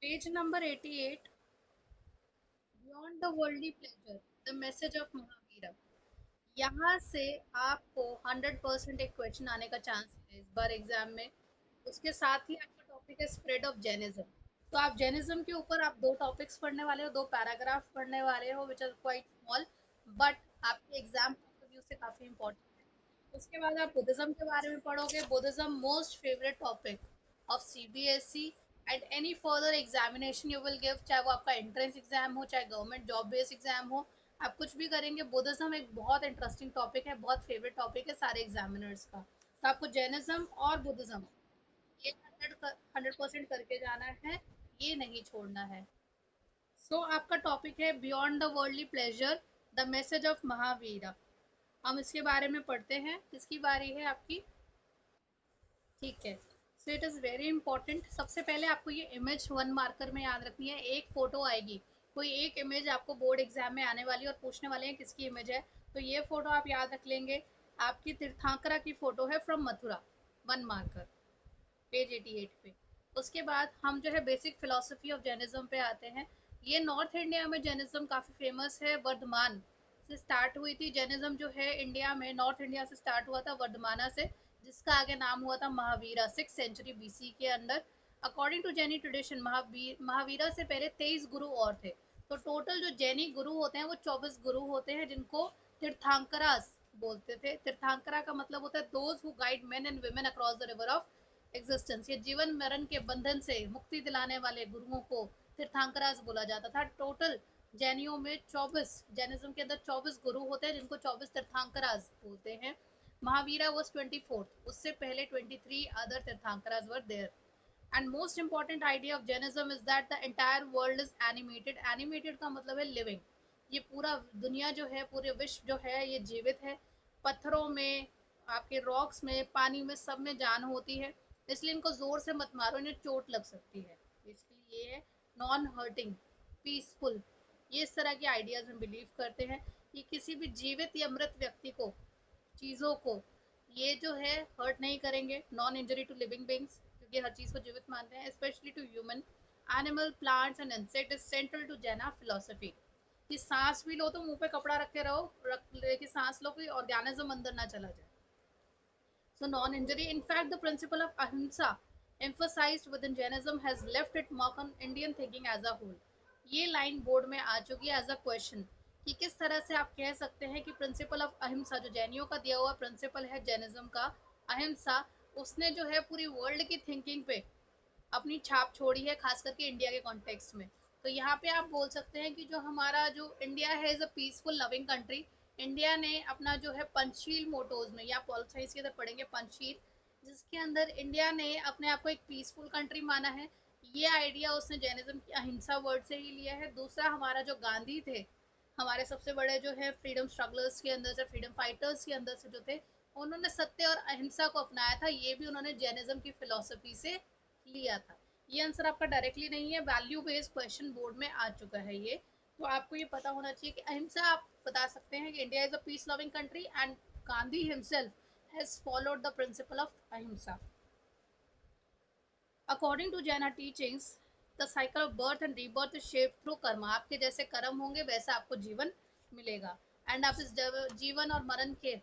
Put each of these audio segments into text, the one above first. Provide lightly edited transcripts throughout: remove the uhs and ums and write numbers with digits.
Page number 88, beyond the worldly pleasure, the message of Mahavira. यहाँ से आपको 100% एक क्वेश्चन आने का चांस है इस बार एग्जाम में। उसके साथ ही आपका टॉपिक है स्प्रेड ऑफ जैनिज्म। तो आप जैनिज्म के ऊपर आप दो टॉपिक्स पढ़ने वाले हो, दो पैराग्राफ पढ़ने वाले हो, which are quite small, but आपके एग्जाम पॉइंट ऑफ व्यू से काफी इंपॉर्टेंट है। उसके बाद आप बुद्धिज्म के बारे में पढ़ोगे। Buddhism most favourite topic of CBSE and any further examination you will give, चाहे वो आपका एंट्रेंस एग्जाम हो, चाहे गवर्नमेंट जॉब बेस्ड एग्जाम हो, आप कुछ भी करेंगे। बुद्धिज्म एक बहुत इंटरेस्टिंग टॉपिक है, बहुत फेवरेट टॉपिक है सारे एग्जामिनर्स का। तो आपको जैनिज्म और बुद्धिज्म ये 100% करके जाना है, ये नहीं छोड़ना है। सो आपका टॉपिक है beyond the worldly pleasure, the message of Mahavira. हम इसके बारे में पढ़ते हैं। किसकी बारी है आपकी? ठीक है। So it is very important. सबसे पहले आपको ये इमेज 1 मार्कर में याद रखनी है। एक फोटो आएगी, कोई एक इमेज आपको बोर्ड एग्जाम में आने वाली है और पूछने वाले हैं किसकी इमेज है। तो ये फोटो आप याद रख लेंगे। आपकी तीर्थांकरा की फोटो है फ्रॉम मथुरा, 1 मार्कर, पेज 88 पे। उसके बाद हम जो है बेसिक फिलोसफी ऑफ जैनिज्म पे आते हैं। ये नॉर्थ इंडिया में जैनिज्म काफ़ी फेमस है। वर्धमान से स्टार्ट हुई थी जैनिज्म, जो है इंडिया में नॉर्थ इंडिया से स्टार्ट हुआ था वर्धमाना से, जिसका आगे नाम हुआ था महावीरा 6 सेंचुरी बीसी के अंदर। अकॉर्डिंग टू जैनी ट्रेडिशन महावीरा से पहले 23 गुरु और थे। तो टोटल जो जैनी गुरु होते हैं वो 24 गुरु होते हैं, जिनको तीर्थांकरास बोलते थे। तीर्थांकरा का मतलब होता है those who guide main and women across the river of existence. ये जीवन मरण के बंधन से मुक्ति दिलाने वाले गुरुओं को तीर्थांकरास बोला जाता था। टोटल जैनियों में 24, जैनिज्म के अंदर 24 गुरु होते हैं, जिनको 24 तीर्थांकरास बोलते हैं। महावीरा वॉज 24th, उससे पहले 23 other tirthankaras were there. And most important idea of Jainism is that the entire world is animated. Animated का मतलब है लिविंग। ये पूरा दुनिया जो है, पूरे विश्व जो है, ये जीवित है। पत्थरों में, आपके रॉक्स में, पानी में, सब में जान होती है। इसलिए इनको जोर से मत मारो, इन्हें चोट लग सकती है। इसलिए ये है नॉन हर्टिंग, पीसफुल। ये इस तरह के आइडियाज हम बिलीव करते हैं कि किसी भी जीवित या मृत व्यक्ति को, चीज़ों को, ये जो है हर्ट नहीं करेंगे। Non injury to living beings, क्योंकि हर चीज़ को जीवित मानते हैं, specially to human, animal, plants and insect is central to Jaina philosophy. कि सांस भी लो तो मुंह पे कपड़ा रख के रहो, रख लेके सांस लो, कोई ऑर्गेनिज्म अंदर ना चला जाए। So non-injury, in fact, the principle of ahimsa emphasized within Jainism has left it mark on Indian thinking as a whole. ये लाइन बोर्ड में आ चुकी है एज अ क्वेश्चन, कि किस तरह से आप कह सकते हैं कि प्रिंसिपल ऑफ अहिंसा, जो जैनियों का दिया हुआ प्रिंसिपल है जैनिज्म का, अहिंसा, उसने जो है पूरी वर्ल्ड की थिंकिंग पे अपनी छाप छोड़ी है, खास करके इंडिया के कॉन्टेक्स्ट में। तो यहाँ पे आप बोल सकते हैं कि जो हमारा जो इंडिया है is a peaceful loving country. India ने अपना जो है पंचशील मोटोज में, या पॉल साइंस के अंदर पढ़ेंगे पंचशील, जिसके अंदर इंडिया ने अपने आप को एक पीसफुल कंट्री माना है। ये आइडिया उसने जैनिज्म की अहिंसा वर्ड से ही लिया है। दूसरा, हमारा जो गांधी थे, हमारे सबसे बड़े जो है फ्रीडम स्ट्रगलर्स के अंदर से, फ्रीडम फाइटर्स के अंदर से जो थे, उन्होंने सत्य और अहिंसा को अपनाया था। ये भी उन्होंने जैनिज्म की फिलोसफी से लिया था। ये आंसर आपका डायरेक्टली नहीं है, वैल्यू बेस्ड क्वेश्चन बोर्ड में आ चुका है ये। तो आपको ये पता होना चाहिए कि अहिंसा, आप बता सकते हैं कि India is a peace loving country and Gandhi himself has followed the principle of ahimsa. According to Jain teachings, the cycle of birth and rebirth is shaped through karma. आपके जैसे कर्म होंगे वैसा आपको जीवन मिलेगा। एंड आप इस जीवन और मरण के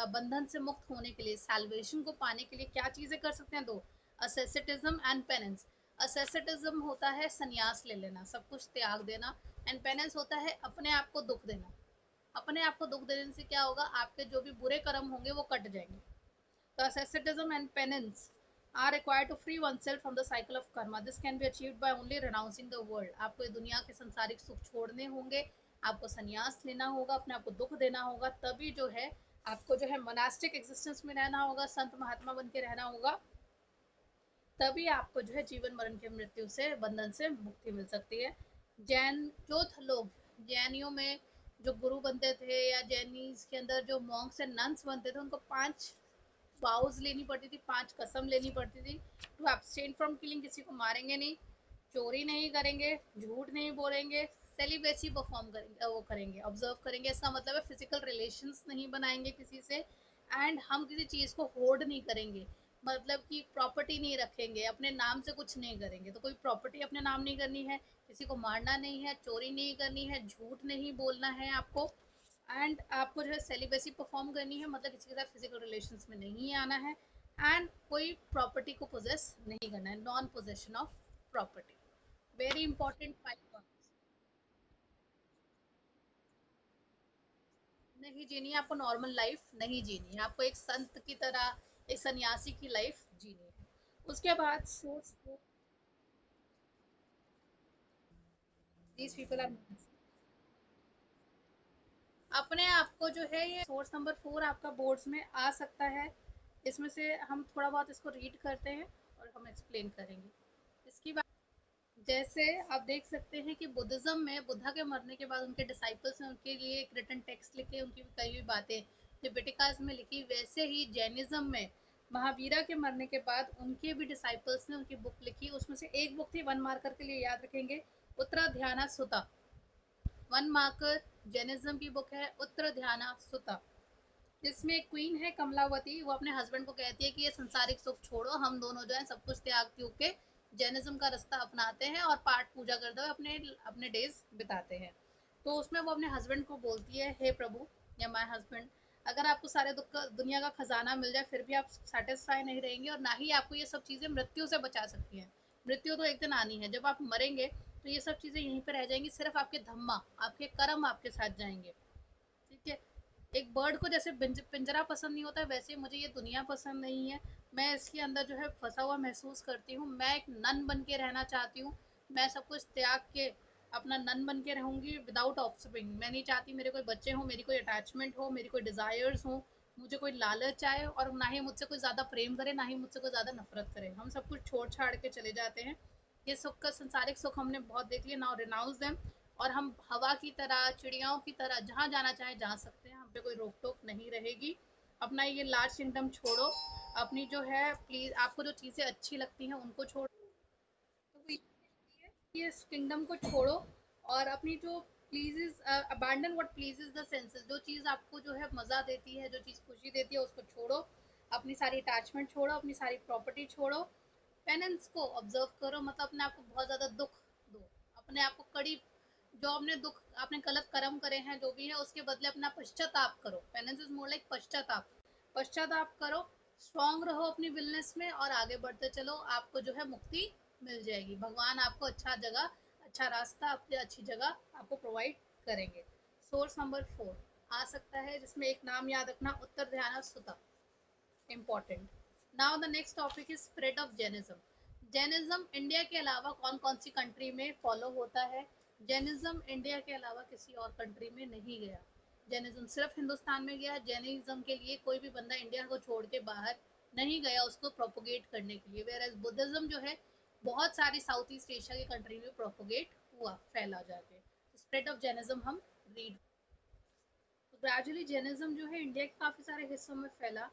बंधन से मुक्त होने के लिए, सैल्वेशन को पाने के लिए क्या चीजें कर सकते हैं? दो, असेसिटिज्म एंड पेनेंस। असेसिटिज्म होता है संन्यास ले लेना, सब कुछ त्याग देना। एंड पेनेंस होता है अपने आप को दुख देना। अपने आप को दुख देने से क्या होगा? आपके जो भी बुरे कर्म होंगे वो कट जाएंगे। तो asceticism and penance are required to free oneself from the cycle of karma. This can be achieved by only renouncing the world. आपको ये दुनिया के संसारिक सुख छोड़ने होंगे, आपको संन्यास लेना होगा, अपने आप को दुख देना होगा, तभी जो है आपको जो है मोनास्टिक एग्जिस्टेंस में रहना होगा, संत महात्मा बन के रहना होगा। तभी आपको जो है जीवन मरण के मृत्यु से, बंधन से मुक्ति मिल सकती है। जैन जो लोग, जैनियों में जो गुरु बनते थे, या जैनीज के अंदर जो मॉन्क्स एंड नन्स बनते थे, उनको 5 वाउज लेनी पड़ती थी, 5 कसम लेनी पड़ती थी। टू एब्सटेन फ्रॉम किलिंग, किसी को मारेंगे नहीं, चोरी नहीं करेंगे, झूठ नहीं बोलेंगे, सेलिब्रेसी परफॉर्म करेंगे, वो करेंगे, ऑब्जर्व करेंगे। इसका मतलब है फिजिकल रिलेशंस नहीं बनाएंगे किसी से, एंड हम किसी चीज़ को होर्ड नहीं करेंगे। मतलब कि प्रॉपर्टी नहीं रखेंगे, अपने नाम से कुछ नहीं करेंगे। तो कोई प्रॉपर्टी अपने नाम नहीं करनी है, किसी को मारना नहीं है, चोरी नहीं करनी है, झूठ नहीं बोलना है आपको। एंड आपको जो है सेलिब्रेसी परफॉर्म करनी है, मतलब किसी के साथ फिजिकल रिलेशंस में नहीं आना है। एंड कोई प्रॉपर्टी को पोजेस नहीं करना है, non possession of property. Very important 5 नहीं जीनी है आपको, नॉर्मल लाइफ नहीं जीनी है आपको, एक संत की तरह, एक सन्यासी की लाइफ जीनी है। उसके बाद सोर्स, दीज पीपल आर, अपने आप को जो है ये सोर्स नंबर 4 आपका बोर्ड्स में आ सकता है। इसमें से हम थोड़ा बहुत इसको रीड करते हैं और हम एक्सप्लेन करेंगे इसकी बात। जैसे आप देख सकते हैं कि बुद्धिज्म में बुद्धा के मरने के बाद उनके डिसाइपल्स ने उनके लिए एक रिटन टेक्स्ट लिखे, उनकी कई हुई बातें त्रिपिटकास में लिखी। वैसे ही जैनिज्म में महावीरा के मरने के बाद उनके भी डिसाइपल्स ने उनकी बुक लिखी। उसमें से एक बुक थी, वन मार्कर के लिए याद रखेंगे, उत्तराध्याना सुता। वन मार्कर जैनिज्म की बुक है उत्तराध्याना सुता। जिसमें एक क्वीन है कमलावती, वो अपने हस्बैंड को कहती है कि ये संसारिक सुख छोड़ो, हम दोनों जो है सब कुछ त्याग त्यूग के जैनिज्म का रास्ता अपनाते हैं और पाठ पूजा करते हुए अपने अपने डेज बिताते हैं। तो उसमें वो अपने हस्बैंड को बोलती है, हे प्रभु या माय हस्बैंड, अगर आपको सारे दुख का दुनिया का खजाना मिल जाए फिर भी आप सेटिस्फाई नहीं रहेंगे, और ना ही आपको ये सब चीजें मृत्यु से बचा सकती हैं। मृत्यु तो एक दिन आनी है, जब आप मरेंगे तो ये सब चीजें यहीं पर रह जाएंगी, सिर्फ आपके धम्मा, आपके कर्म आपके साथ जाएंगे। ठीक है। एक बर्ड को जैसे पिंजरा पसंद नहीं होता, वैसे मुझे ये दुनिया पसंद नहीं है। मैं इसके अंदर जो है फंसा हुआ महसूस करती हूँ। मैं एक नन बन के रहना चाहती हूँ। मैं सब कुछ त्याग के अपना नन बन के रहूंगी विदाउट ऑफस्प्रिंग। मैं नहीं चाहती मेरे कोई बच्चे हों, मेरी कोई अटैचमेंट हो, मेरी कोई डिजायर्स हो, मुझे कोई लालच आए, और ना ही मुझसे कोई ज्यादा प्रेम करे, ना ही मुझसे कोई ज्यादा नफरत करे। हम सब कुछ छोड़ छाड़ के चले जाते हैं। ये सुख का संसारिक सुख हमने बहुत देख लिया, नाउ रिनाउंस देम। और हम हवा की तरह, चिड़ियाओं की तरह जहाँ जाना चाहे जा सकते हैं, हम पे कोई रोक टोक नहीं रहेगी। अपना ये लार्ज किंगडम छोड़ो, अपनी जो है प्लीज आपको जो चीजें अच्छी लगती हैं उनको छोड़ो। तो ये इस किंगडम को छोड़ो और अपनी जो pleases, abandon what pleases the senses, जो चीज आपको जो है मजा देती है, जो चीज खुशी देती है, उसको छोड़ो। अपनी सारी अटैचमेंट छोड़ो, अपनी सारी प्रॉपर्टी छोड़ो। पेनेंस को ऑब्जर्व करो, मतलब अपने आप को बहुत ज्यादा दुख दो, अपने आप को कड़ी, जो आपने दुख, आपने गलत कर्म करे हैं जो भी है, उसके बदले अपना पश्चाताप करो। पेनेंस इज मोर लाइक पश्चाताप। पश्चाताप करो, स्ट्रांग रहो अपनी विलनेस में और आगे बढ़ते चलो, आपको जो है मुक्ति मिल जाएगी। भगवान आपको अच्छा जगह, अच्छा रास्ता, अपनी अच्छी जगह आपको प्रोवाइड करेंगे। सोर्स नंबर 4 आ सकता है, जिसमें एक नाम याद रखना, उत्तर ध्यान सुता, important. Now the next topic is spread of Jainism. Jainism India के अलावा कौन कौन सी कंट्री में फॉलो होता है? जैनिज्म इंडिया के अलावा किसी और कंट्री में नहीं गया। जैनिज्म सिर्फ हिंदुस्तान में गया। जैनिज्म के लिए कोई भी बंदा इंडिया को छोड़ के बाहर नहीं गया उसको प्रोपोगेट करने के लिए। वेयर एज बुद्धिज्म जो है बहुत सारी साउथ ईस्ट एशिया की कंट्री में प्रोपोगेट हुआ, फैला जाके। स्प्रेड ऑफ जैनिज्म हम रीड, तो ग्रेजुअली जैनिज्म जो है इंडिया के काफी सारे हिस्सों में फैला।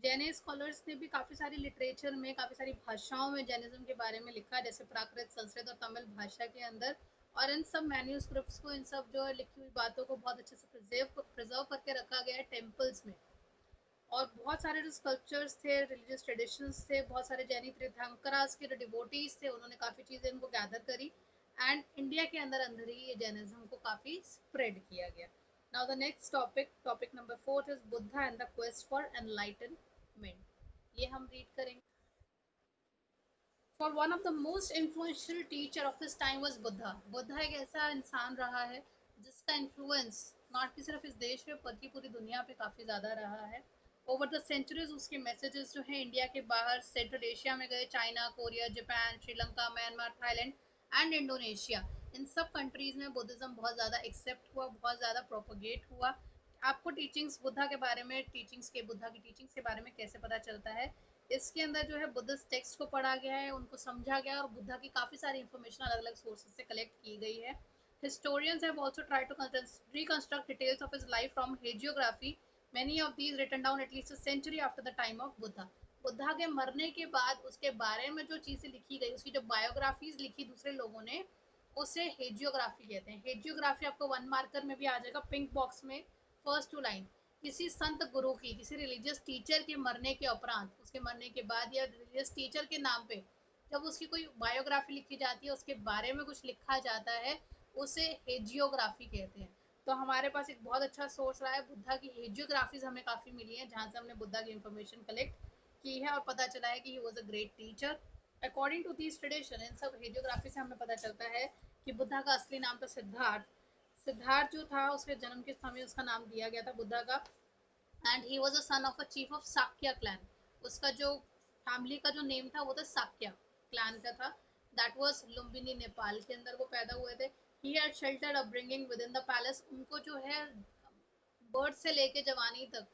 जैन स्कॉलर्स ने भी काफ़ी सारी लिटरेचर में, काफ़ी सारी भाषाओं में जैनिज्म के बारे में लिखा, जैसे प्राकृत, संस्कृत और तमिल भाषा के अंदर। और इन सब मैन्यूस्क्रिप्ट्स को, इन सब जो लिखी हुई बातों को बहुत अच्छे से प्रिजर्व करके रखा गया है टेम्पल्स में। और बहुत सारे जो स्कल्पचर्स थे, रिलीजियस ट्रेडिशंस थे, बहुत सारे जैनी तीर्थंकरास के जो डिवोटीज थे, उन्होंने काफ़ी चीज़ें इनको गैदर करी। एंड इंडिया के अंदर अंदर ही ये जैनिज्म को काफ़ी स्प्रेड किया गया। Now the next topic, topic number 4 is Buddha and the quest for enlightenment. ये हम रीड करेंगे। For one of the most influential teacher of his time was Buddha. Buddha एक ऐसा इंसान रहा है जिसका इन्फ्लुएंस नॉट कि सिर्फ इस देश में बल्कि पूरी दुनिया पे काफी ज्यादा रहा है। ओवर द सेंचुरीज उसके मैसेजेस जो है इंडिया के बाहर सेंट्रल एशिया में गए, China, Korea, Japan, Sri Lanka, Myanmar, Thailand and Indonesia, इन सब कंट्रीज में बुद्धिज्म बहुत ज़्यादा एक्सेप्ट हुआ, बहुत ज़्यादा प्रोपोगेट हुआ। आपको टीचिंग्स बुद्धा के बारे में, टीचिंग्स के, बुद्धा की टीचिंग्स के बारे में कैसे पता चलता है? इसके अंदर जो है बुद्धिस्ट टेक्स्ट को पढ़ा गया है, उनको समझा गया है, और बुद्धा की काफ़ी सारी इंफॉर्मेशन अलग अलग सोर्सेज से कलेक्ट की गई है। Historians have also tried to reconstruct details of his life from hagiography, many of these written down at least a century after the time of Buddha। Buddha के मरने के बाद उसके बारे में जो चीज़ें लिखी गई, उसकी जो बायोग्राफीज लिखी दूसरे लोगों ने, उसे हेजियोग्राफी कहते हैं। हेजियोग्राफी आपको वन मार्कर में भी आ जाएगा, पिंक बॉक्स में, फर्स्ट टू लाइन। किसी संत गुरु की, किसी रिलीजियस टीचर के मरने के उपरांत, उसके मरने के बाद या रिलीजियस टीचर के नाम पे जब उसकी कोई बायोग्राफी लिखी जाती है, उसके बारे में कुछ लिखा जाता है, उसे हेजियोग्राफी कहते हैं। तो हमारे पास एक बहुत अच्छा सोर्स रहा है, बुद्धा की हेजियोग्राफीज हमें काफी मिली है, जहाँ से हमने बुद्धा की इंफॉर्मेशन कलेक्ट की है और पता चला है कि he was a great teacher. According to this tradition, इन सब हेजियोग्राफी से हमें पता चलता है कि बुद्धा का असली नाम था सिद्धार्थ। सिद्धार्थ जो था, उसके जन्म के समय उसका नाम दिया गया था बुद्धा का। And he was a son of a chief of Shakya clan. उसका जो फैमिली का जो नेम था वो था साक्या क्लैन का था। दैट वाज लुम्बिनी, नेपाल के अंदर वो पैदा हुए थे। He had sheltered upbringing with in the palace. उनको जो है बर्थ से लेके जवानी तक,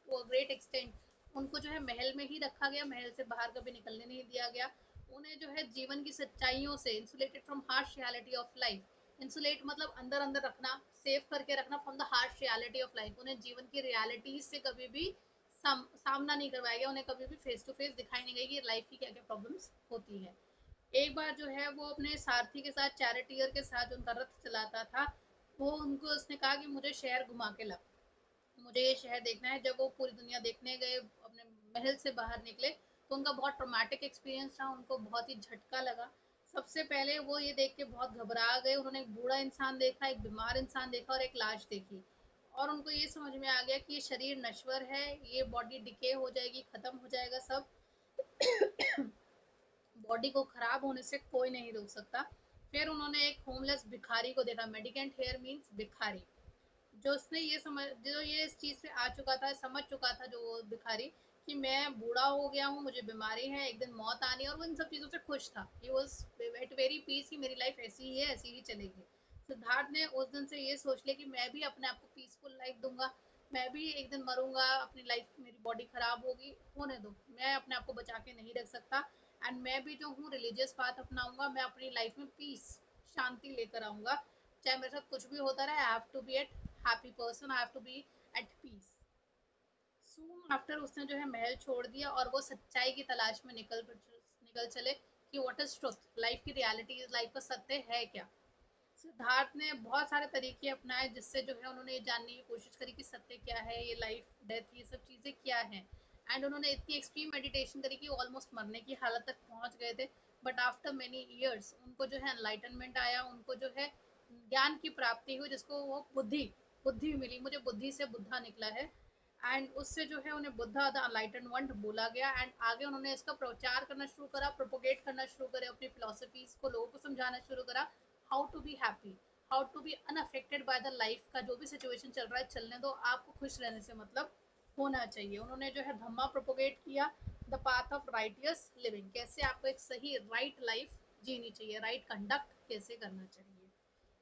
वो ग्रेट एक्सटेंट उनको जो है महल में ही रखा गया, महल से बाहर कभी निकलने नहीं दिया गया। उन्हें जो है जीवन की सच्चाइयों से insulated from harsh reality of life. Insulate मतलब अंदर अंदर रखना, सेव करके रखना from the harsh reality of life. उन्हें जीवन की रियलिटीज से कभी भी सामना नहीं करवाया गया, उन्हें कभी भी फेस टू फेस दिखाई नहीं गई कि लाइफ की क्या क्या प्रॉब्लम्स होती है। एक बार जो है वो अपने सारथी के साथ, चैरिटियर के साथ उनका रथ चलाता था, वो उनको उसने कहा कि मुझे शहर घुमा के ला, मुझे ये शहर देखना है। जब वो पूरी दुनिया देखने गए, अपने महल से बाहर निकले, तो उनका बहुत ट्रॉमेटिक एक्सपीरियंस था, उनको बहुत ही झटका लगा। सबसे पहले वो ये देख के बहुत घबरा गए, उन्होंने एक बूढ़ा इंसान देखा, एक बीमार इंसान देखा और एक लाश देखी। और उनको ये समझ में आ गया कि ये शरीर नश्वर है, ये बॉडी डिके हो जाएगी, खत्म हो जाएगा सब। बॉडी को खराब होने से कोई नहीं रोक सकता। फिर उन्होंने एक होमलेस भिखारी को देखा। मेडिकेंट हेयर मीन्स भिखारी। जो उसने ये समझ, जो ये इस चीज से आ चुका था, समझ चुका था जो वो भिखारी, कि मैं बूढ़ा हो गया हूँ, मुझे बीमारी है, एक दिन मौत आनी है, और वो इन सब चीजों से खुश था। He was at very peace कि मेरी लाइफ ऐसी ही है, ऐसी ही चलेगी। सिद्धार्थ ने उस दिन से ये सोच लिया कि मैं भी अपने आप को पीसफुल लाइफ दूंगा, मैं भी एक दिन मरूंगा, अपनी लाइफ, मेरी बॉडी खराब होगी, होने दो, मैं अपने आप को बचा के नहीं रख सकता। एंड मैं भी जो हूँ रिलीजियस पाथ अपनाऊंगा, मैं अपनी लाइफ में पीस, शांति लेकर आऊंगा, चाहे मेरे साथ कुछ भी होता रहे। I have to be at happy person, I have to be at peace. Soon after उसने जो है महल छोड़ दिया और वो सच्चाई की तलाश में निकल चले कि व्हाट इज ट्रुथ, लाइफ की रियलिटी, लाइफ का सत्य है क्या। सिद्धार्थ ने बहुत सारे तरीके अपनाए जिससे जो है उन्होंने ये जानने की कोशिश करी कि सत्य क्या है, ये लाइफ डेथ ये सब चीज़ें क्या हैं। एंड उन्होंने इतनी एक्सट्रीम मेडिटेशन करी कि ऑलमोस्ट मरने की हालत तक पहुंच गए थे। बट आफ्टर मेनी ईयर्स उनको जो है एनलाइटनमेंट आया, उनको जो है ज्ञान की प्राप्ति हुई, जिसको वो बुद्धि, बुद्धि मिली, मुझे बुद्धि से बुद्धा निकला है। एंड उससे जो है उन्हें बुद्धा द अनलाइटन वन बोला गया। एंड आगे उन्होंने इसका प्रचार करना शुरू करा, प्रोपोगेट करना शुरू करे, अपनी फिलोसफीज को लोगों को समझाना शुरू करा। How to be happy, how to be unaffected by the life का जो भी सिचुएशन चल रहा है चलने दो, आपको खुश रहने से मतलब होना चाहिए। उन्होंने जो है धम्मा प्रोपोगेट किया, the path of righteous living, कैसे आपको एक सही राइट लाइफ जीनी चाहिए, राइट कंडक्ट कैसे करना चाहिए।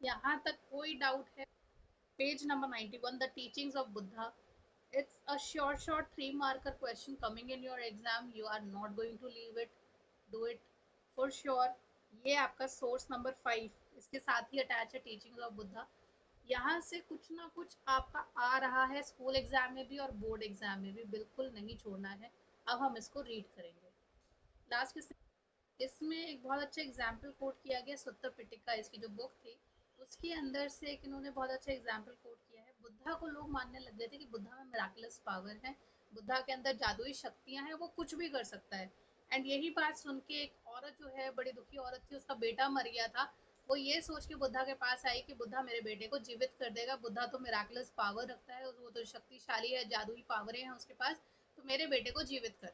यहाँ तक कोई डाउट है? Page number 91, the teachings of Buddha. It's a short 3 marker question coming in your exam. You are not going to leave it. Do it for sure. ये आपका सोर्स नंबर 5, इसके साथ ही अटैच है टीचिंग्स ऑफ बुद्धा। यहाँ से कुछ ना कुछ आपका आ रहा है स्कूल एग्जाम में भी और बोर्ड एग्जाम में भी, बिल्कुल नहीं छोड़ना है। अब हम इसको रीड करेंगे। लास्ट इसमें एक बहुत अच्छा एग्जाम्पल कोट किया गया, सुत्तर पिटिका इसकी जो बुक थी, उसके अंदर से एक इन्होंने बहुत अच्छा एग्जाम्पल कोट किया है। बुद्धा को लोग मानने लग गए थे कि बुद्धा में मिराकुलस पावर है, बुद्धा के अंदर जादुई शक्तियां हैं, वो कुछ भी कर सकता है। एंड यही बात सुन के एक औरत जो है, बड़ी दुखी औरत थी, उसका बेटा मर गया था, वो ये सोच के बुद्धा के पास आई कि बुद्धा मेरे बेटे को जीवित कर देगा, बुद्धा तो मिराकुलस पावर रखता है, वो तो शक्तिशाली है, जादुई पावरें हैं उसके पास, तो मेरे बेटे को जीवित कर।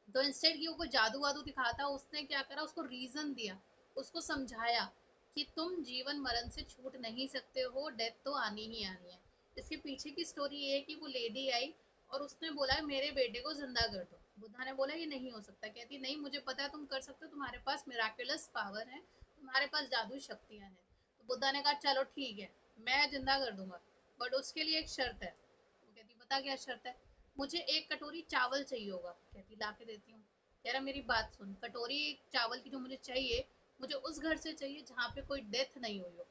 तो इंस्टेड कि वो कोई जादू वादू दिखाता, उसने क्या करा, उसको रीजन दिया, उसको समझाया कि तुम जीवन मरण से छूट नहीं सकते हो, डेथ तो आनी ही आनी है। इसके पीछे की स्टोरी ये है कि वो लेडी आई और उसने बोला मेरे बेटे को जिंदा कर दो। बुद्धा ने बोला ये नहीं हो सकता। कहती नहीं, मुझे पता है तुम कर सकते हो, तुम्हारे पास मिराकुलस पावर है, तुम्हारे पास जादू शक्तियां हैं। तो बुद्धा ने कहा चलो ठीक है, मैं जिंदा कर दूंगा, बट उसके लिए एक शर्त है। वो कहती बता क्या शर्त है। मुझे एक कटोरी चावल चाहिए होगा। कहती ला के देती हूँ। कह रहा मेरी बात सुन, कटोरी चावल की जो मुझे चाहिए, मुझे उस घर से चाहिए जहाँ पे कोई डेथ नहीं हुई हो।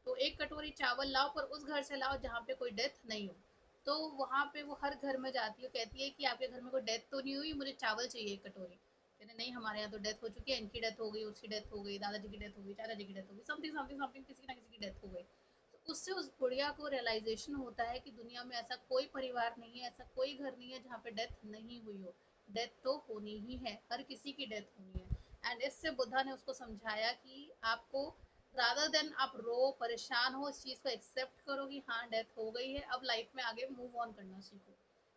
तो एक कटोरी चावल लाओ, पर उस घर से लाओ जहाँ पे कोई डेथ नहीं हो। तो वहां पे वो हर घर में जाती है, कहती है कि आपके घर में कोई डेथ तो नहीं हुई, मुझे चावल चाहिए एक कटोरी। कहते नहीं, हमारे यहाँ तो डेथ हो चुकी है, इनकी डेथ हो गई, उसकी डेथ हो गई, दादाजी की डेथ हो गई, चाचा जी की डेथ हो गई, समथिंग समथिंग समथिंग, किसी ना किसी की डेथ हो गई। उससे उस बुढ़िया को रियलाइजेशन होता है कि दुनिया में ऐसा कोई परिवार नहीं है, ऐसा कोई घर नहीं है जहाँ पे डेथ नहीं हुई हो। डेथ तो होनी ही है, हर किसी की डेथ होनी है। एंड इससे बुद्धा ने उसको समझाया कि आपको रादर देन आप रो परेशान हो, इस चीज को एक्सेप्ट करो कि हाँ डेथ हो गई है, अब लाइफ में आगे मूव ऑन करना सीखो।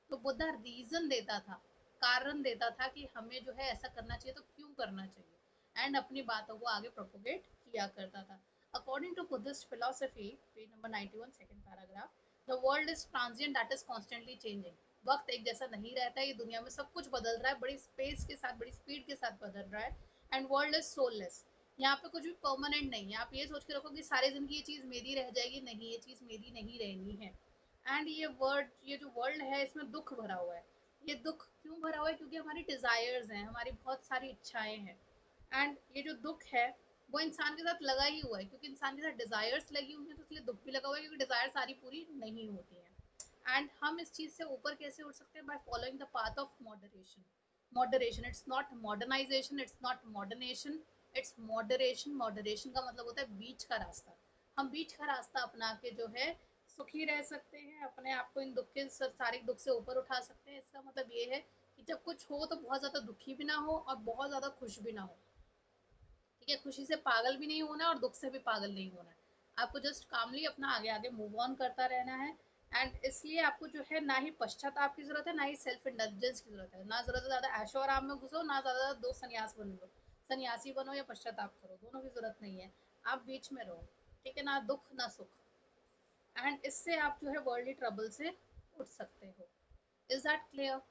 तो बुद्धा रीजन देता था, कारण देता था कि हमें जो है ऐसा करना चाहिए तो क्यों करना चाहिए, एंड अपनी बातों को आगे प्रोपोगेट किया करता था। According to Buddhist philosophy, page number 91, second paragraph, the world is transient, that is constantly changing. वक्त एक जैसा नहीं रहता है, ये दुनिया में सब कुछ बदल रहा है, बड़ी स्पेस के साथ, बड़ी स्पीड के साथ बदल रहा है। एंड वर्ल्ड इज सोललेस, यहाँ पे कुछ भी परमानेंट नहीं है। आप ये सोच के रखो कि सारी जिंदगी ये चीज मेरी रह जाएगी, नहीं, ये चीज मेरी नहीं रहनी है। एंड ये जो वर्ल्ड है इसमें दुख भरा हुआ है। ये दुख क्यों भरा हुआ है? क्योंकि हमारी डिजायर्स हैं, हमारी बहुत सारी इच्छाएं हैं। एंड ये जो दुख है वो इंसान के साथ लगा ही हुआ है, क्योंकि इंसान के साथ डिजायर्स लगी हुई है, तो इसलिए दुख भी लगा हुआ है, क्योंकि डिजायर सारी पूरी नहीं होती है। एंड हम इस चीज से ऊपर कैसे उठ सकते हैं? By following the path of moderation. Moderation, it's not modernization, it's not modernation, it's moderation. Moderation का मतलब होता है बीच का रास्ता। हम बीच का रास्ता अपना के जो है सुखी रह सकते हैं, अपने आप को इन दुख के सारे दुख से ऊपर उठा सकते हैं। इसका मतलब ये है कि जब कुछ हो तो बहुत ज्यादा दुखी भी ना हो और बहुत ज्यादा खुश भी ना हो। ठीक है, खुशी से पागल भी नहीं होना और दुख से भी पागल नहीं होना है। आपको जस्ट कामली अपना आगे आगे मूव ऑन करता रहना है। एंड इसलिए आपको जो है ना ही पश्चाताप की जरूरत है, ना ही सेल्फ इंडल्जेंस की जरूरत है। ना जरूरत है ज्यादा ऐशो आराम में घुसो, ना ज्यादा दो संन्यास बन लो। सन्यासी बनो या पश्चाताप करो, दोनों की जरूरत नहीं है। आप बीच में रहो। ठीक है, ना दुख ना सुख। एंड इससे आप जो है वर्ल्डली ट्रबल से उठ सकते हो। Is that clear?